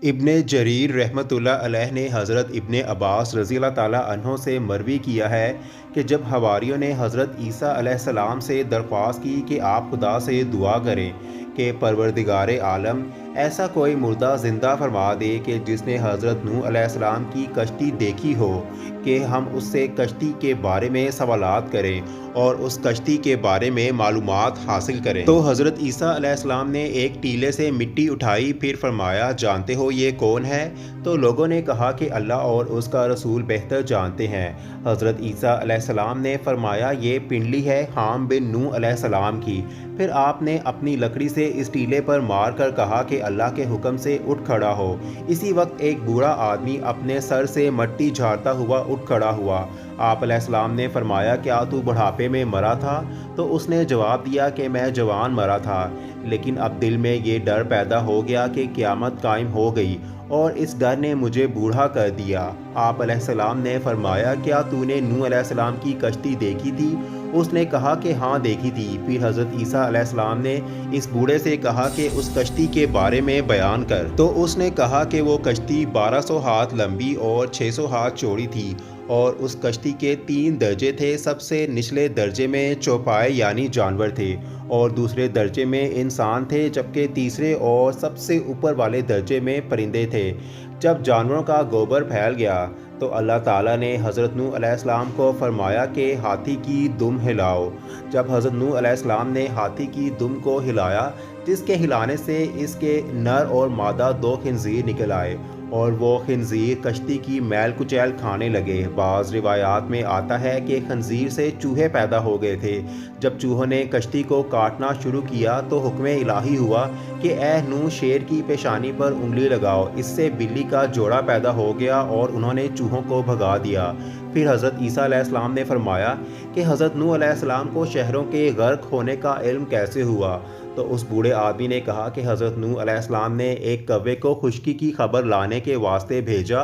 ابن جریر رحمۃ اللہ علیہ نے حضرت ابن عباس رضی اللہ تعالیٰ عنہ سے مروی کیا ہے کہ جب حواریوں نے حضرت عیسیٰ علیہ السلام سے درخواست کی کہ آپ خدا سے دعا کریں کہ پروردگار عالم ایسا کوئی مردہ زندہ فرما دے کہ جس نے حضرت نوح علیہ السلام کی کشتی دیکھی ہو، کہ ہم اس سے کشتی کے بارے میں سوالات کریں اور اس کشتی کے بارے میں معلومات حاصل کریں۔ تو حضرت عیسیٰ علیہ السلام نے ایک ٹیلے سے مٹی اٹھائی، پھر فرمایا جانتے ہو یہ کون ہے؟ تو لوگوں نے کہا کہ اللہ اور اس کا رسول بہتر جانتے ہیں۔ حضرت عیسیٰ علیہ السلام نے فرمایا یہ پنڈلی ہے حام بن نوح علیہ السلام کی۔ پھر آپ نے اپنی لکڑی سے اس ٹیلے پر مار کر کہا کہ اللہ کے حکم سے اٹھ کھڑا ہو۔ اسی وقت ایک بوڑھا آدمی اپنے سر سے مٹی جھاڑتا ہوا اٹھ کھڑا ہوا۔ آپ علیہ السلام نے فرمایا کیا تو بڑھاپے میں مرا تھا؟ تو اس نے جواب دیا کہ میں جوان مرا تھا، لیکن اب دل میں یہ ڈر پیدا ہو گیا کہ قیامت قائم ہو گئی، اور اس ڈر نے مجھے بوڑھا کر دیا۔ آپ علیہ السلام نے فرمایا کیا تو نے نوح علیہ السلام کی کشتی دیکھی تھی؟ اس نے کہا کہ ہاں دیکھی تھی۔ پھر حضرت عیسیٰ علیہ السلام نے اس بوڑھے سے کہا کہ اس کشتی کے بارے میں بیان کر۔ تو اس نے کہا کہ وہ کشتی 1200 ہاتھ لمبی اور 600 ہاتھ چوڑی تھی، اور اس کشتی کے 3 درجے تھے۔ سب سے نچلے درجے میں چوپائے یعنی جانور تھے، اور دوسرے درجے میں انسان تھے، جبکہ تیسرے اور سب سے اوپر والے درجے میں پرندے تھے۔ جب جانوروں کا گوبر پھیل گیا تو اللہ تعالیٰ نے حضرت نوح علیہ السلام کو فرمایا کہ ہاتھی کی دم ہلاؤ۔ جب حضرت نوح علیہ السلام نے ہاتھی کی دم کو ہلایا، جس کے ہلانے سے اس کے نر اور مادہ 2 خنزیر نکل آئے، اور وہ خنزیر کشتی کی میل کچیل کھانے لگے۔ بعض روایات میں آتا ہے کہ خنزیر سے چوہے پیدا ہو گئے تھے۔ جب چوہوں نے کشتی کو کاٹنا شروع کیا تو حکم الہی ہوا کہ اے نوح شیر کی پیشانی پر انگلی لگاؤ۔ اس سے بلی کا جوڑا پیدا ہو گیا اور انہوں نے چوہوں کو بھگا دیا۔ پھر حضرت عیسیٰ علیہ السلام نے فرمایا کہ حضرت نوح علیہ السلام کو شہروں کے غرق ہونے کا علم کیسے ہوا؟ تو اس بوڑھے آدمی نے کہا کہ حضرت نوح علیہ السلام نے ایک کوے کو خشکی کی خبر لانے کے واسطے بھیجا۔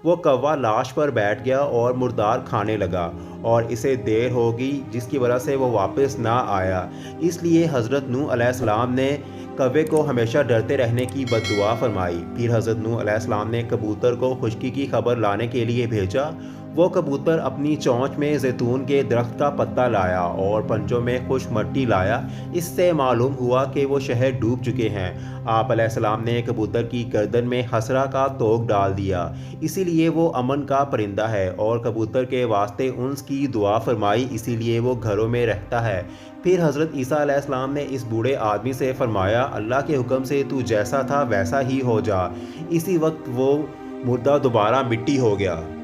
وہ کوا لاش پر بیٹھ گیا اور مردار کھانے لگا، اور اسے دیر ہو گئی جس کی وجہ سے وہ واپس نہ آیا۔ اس لیے حضرت نوح علیہ السلام نے کوے کو ہمیشہ ڈرتے رہنے کی بد دعا فرمائی۔ پھر حضرت نوح علیہ السلام نے کبوتر کو خشکی کی خبر لانے کے لیے بھیجا۔ وہ کبوتر اپنی چونچ میں زیتون کے درخت کا پتا لایا اور پنجوں میں خشک مٹی لایا۔ اس سے معلوم ہوا کہ وہ شہر ڈوب چکے ہیں۔ آپ علیہ السلام نے کبوتر کی گردن میں حسرہ کا توق ڈال دیا، اسی لیے وہ امن کا پرندہ ہے، اور کبوتر کے واسطے انس کی دعا فرمائی، اسی لیے وہ گھروں میں رہتا ہے۔ پھر حضرت عیسیٰ علیہ السلام نے اس بوڑھے آدمی سے فرمایا اللہ کے حکم سے تو جیسا تھا ویسا ہی ہو جا۔ اسی وقت وہ مردہ دوبارہ مٹی ہو گیا۔